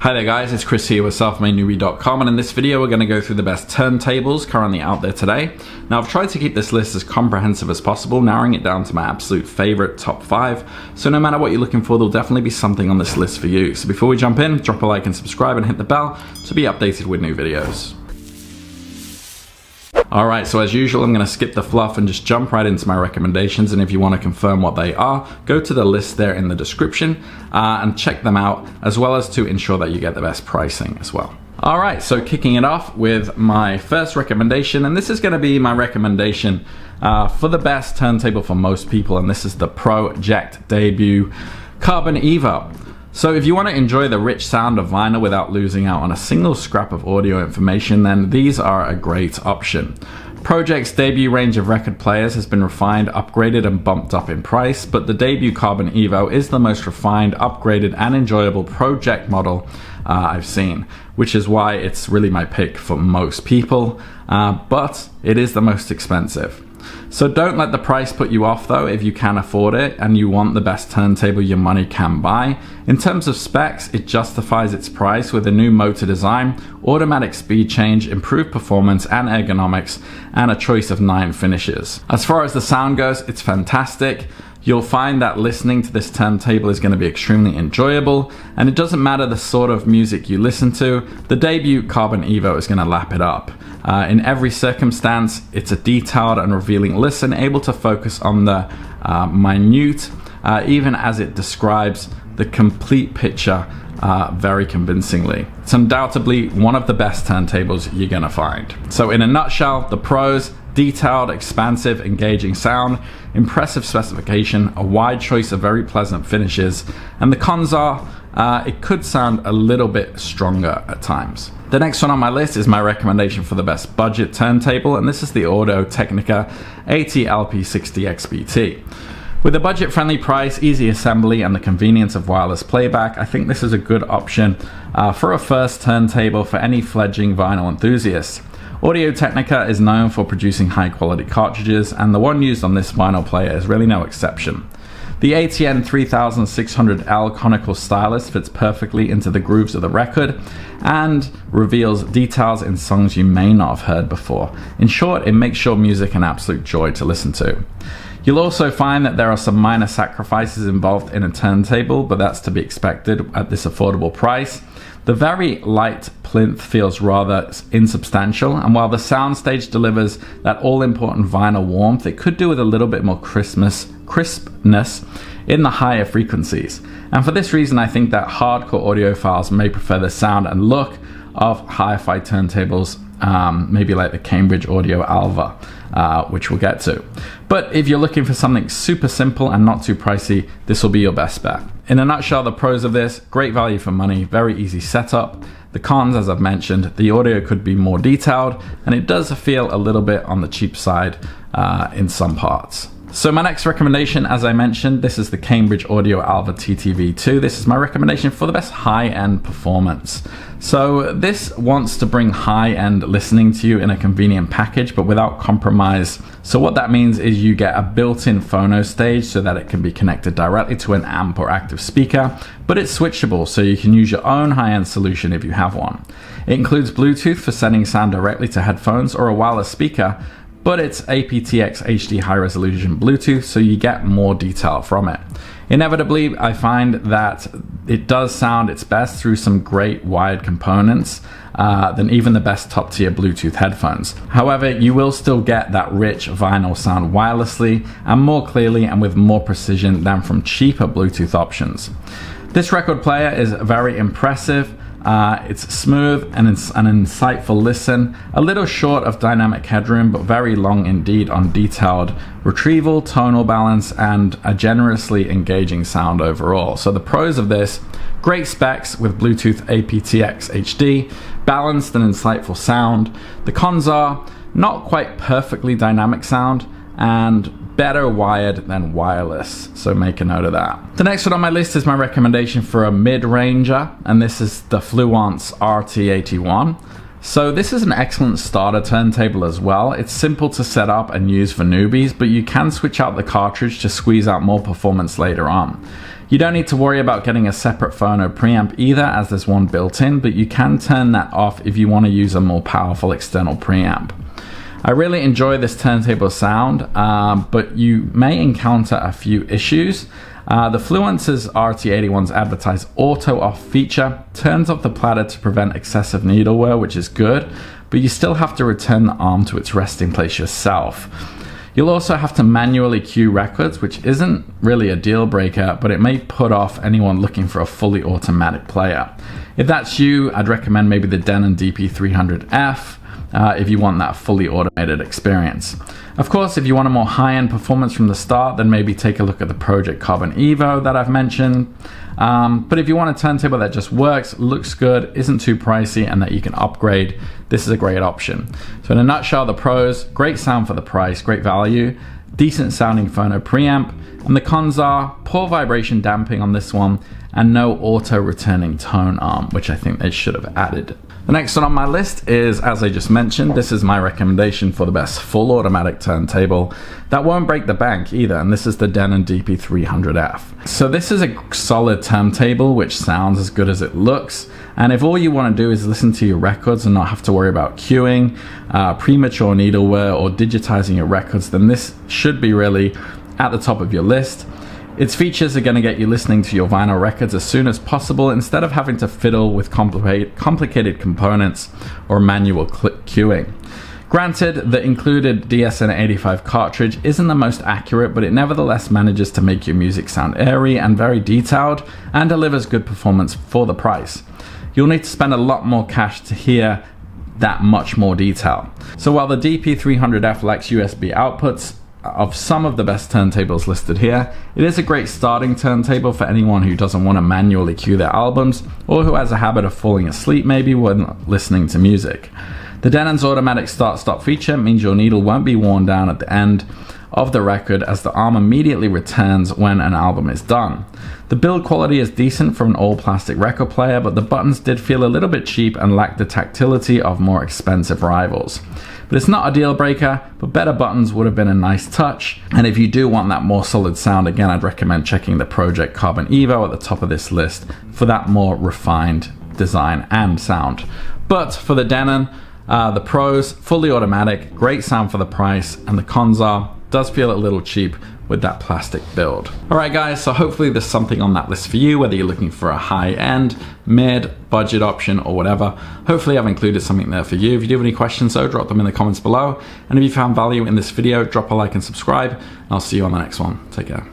Hi there guys, it's Chris here with selfmadenewbie.com, and in this video we're going to go through the best turntables currently out there today. Now I've tried to keep this list as comprehensive as possible, narrowing it down to my absolute favorite top 5, so no matter what you're looking for, there'll definitely be something on this list for you. So before we jump in, drop a like and subscribe and hit the bell to be updated with new videos. Alright, so as usual I'm going to skip the fluff and just jump right into my recommendations, and if you want to confirm what they are, go to the list there in the description and check them out, as well as to ensure that you get the best pricing as well. Alright, so kicking it off with my first recommendation, and this is going to be my recommendation for the best turntable for most people, and this is the Project Debut Carbon Evo. So if you want to enjoy the rich sound of vinyl without losing out on a single scrap of audio information, then these are a great option. Project's debut range of record players has been refined, upgraded and bumped up in price, but the debut Carbon Evo is the most refined, upgraded and enjoyable Project model I've seen, which is why it's really my pick for most people, but it is the most expensive. So don't let the price put you off though if you can afford it and you want the best turntable your money can buy. In terms of specs, it justifies its price with a new motor design, automatic speed change, improved performance and ergonomics, and a choice of 9 finishes. As far as the sound goes, it's fantastic. You'll find that listening to this turntable is going to be extremely enjoyable, and it doesn't matter the sort of music you listen to, the debut Carbon Evo is going to lap it up. In every circumstance, it's a detailed and revealing listen, able to focus on the minute, even as it describes the complete picture very convincingly. It's undoubtedly one of the best turntables you're going to find. So in a nutshell, the pros: detailed, expansive, engaging sound, impressive specification, a wide choice of very pleasant finishes, and the cons are it could sound a little bit stronger at times. The next one on my list is my recommendation for the best budget turntable, and this is the Technica AT-LP60XBT. With a budget-friendly price, easy assembly, and the convenience of wireless playback, I think this is a good option for a first turntable for any fledgling vinyl enthusiast. Technica is known for producing high-quality cartridges, and the one used on this vinyl player is really no exception. The ATN 3600L conical stylus fits perfectly into the grooves of the record and reveals details in songs you may not have heard before. In short, it makes your music an absolute joy to listen to. You'll also find that there are some minor sacrifices involved in a turntable, but that's to be expected at this affordable price. The very light plinth feels rather insubstantial, and while the soundstage delivers that all-important vinyl warmth, it could do with a little bit more crispness in the higher frequencies. And for this reason, I think that hardcore audiophiles may prefer the sound and look of hi-fi turntables, maybe like the Cambridge Audio Alva, which we'll get to. But if you're looking for something super simple and not too pricey, this will be your best bet. In a nutshell, the pros of this: great value for money, very easy setup. The cons, as I've mentioned, the audio could be more detailed, and it does feel a little bit on the cheap side in some parts. So my next recommendation, as I mentioned, this is the Cambridge Audio Alva TTV2. This is my recommendation for the best high-end performance. So this wants to bring high-end listening to you in a convenient package, but without compromise. So what that means is you get a built-in phono stage so that it can be connected directly to an amp or active speaker, but it's switchable so you can use your own high-end solution if you have one. It includes Bluetooth for sending sound directly to headphones or a wireless speaker, but it's aptX HD high resolution Bluetooth, so you get more detail from it. Inevitably, I find that it does sound its best through some great wired components than even the best top tier Bluetooth headphones. However, you will still get that rich vinyl sound wirelessly and more clearly and with more precision than from cheaper Bluetooth options. This record player is very impressive. It's smooth and it's an insightful listen, a little short of dynamic headroom, but very long indeed on detailed retrieval, tonal balance, and a generously engaging sound overall. So the pros of this: great specs with Bluetooth aptX HD, balanced and insightful sound. The cons are not quite perfectly dynamic sound and better wired than wireless, so make a note of that. The next one on my list is my recommendation for a mid-ranger, and this is the Fluance RT81. So this is an excellent starter turntable as well. It's simple to set up and use for newbies, but you can switch out the cartridge to squeeze out more performance later on. You don't need to worry about getting a separate phono preamp either, as there's one built in, but you can turn that off if you want to use a more powerful external preamp. I really enjoy this turntable sound, but you may encounter a few issues. The Fluance RT81's advertised auto off feature turns off the platter to prevent excessive needle wear, which is good, but you still have to return the arm to its resting place yourself. You'll also have to manually cue records, which isn't really a deal breaker, but it may put off anyone looking for a fully automatic player. If that's you, I'd recommend maybe the Denon DP300F if you want that fully automated experience. Of course, if you want a more high-end performance from the start, then maybe take a look at the Project Carbon Evo that I've mentioned. But if you want a turntable that just works, looks good, isn't too pricey, and that you can upgrade, this is a great option. So in a nutshell, the pros: great sound for the price, great value, decent sounding phono preamp, and the cons are poor vibration damping on this one, and no auto returning tone arm, which I think they should have added. The next one on my list is, as I just mentioned, this is my recommendation for the best full automatic turntable that won't break the bank either, and this is the Denon DP300F. So this is a solid turntable which sounds as good as it looks, and if all you want to do is listen to your records and not have to worry about queuing, premature needle wear, or digitizing your records, then this should be really at the top of your list. Its features are going to get you listening to your vinyl records as soon as possible, instead of having to fiddle with complicated components or manual queuing. Granted, the included DSN85 cartridge isn't the most accurate, but it nevertheless manages to make your music sound airy and very detailed, and delivers good performance for the price. You'll need to spend a lot more cash to hear that much more detail. So while the DP300F lacks USB outputs of some of the best turntables listed here, it is a great starting turntable for anyone who doesn't want to manually cue their albums, or who has a habit of falling asleep maybe when listening to music. The Denon's automatic start-stop feature means your needle won't be worn down at the end of the record, as the arm immediately returns when an album is done. The build quality is decent for an all-plastic record player, but the buttons did feel a little bit cheap and lacked the tactility of more expensive rivals. But it's not a deal breaker, but better buttons would have been a nice touch. And if you do want that more solid sound, again, I'd recommend checking the Project Carbon Evo at the top of this list for that more refined design and sound. But for the Denon, the pros: fully automatic, great sound for the price, and the cons are, does feel a little cheap with that plastic build. Alright guys, so hopefully there's something on that list for you, whether you're looking for a high-end, mid-budget option or whatever. Hopefully I've included something there for you. If you do have any questions though, drop them in the comments below. And if you found value in this video, drop a like and subscribe, and I'll see you on the next one. Take care.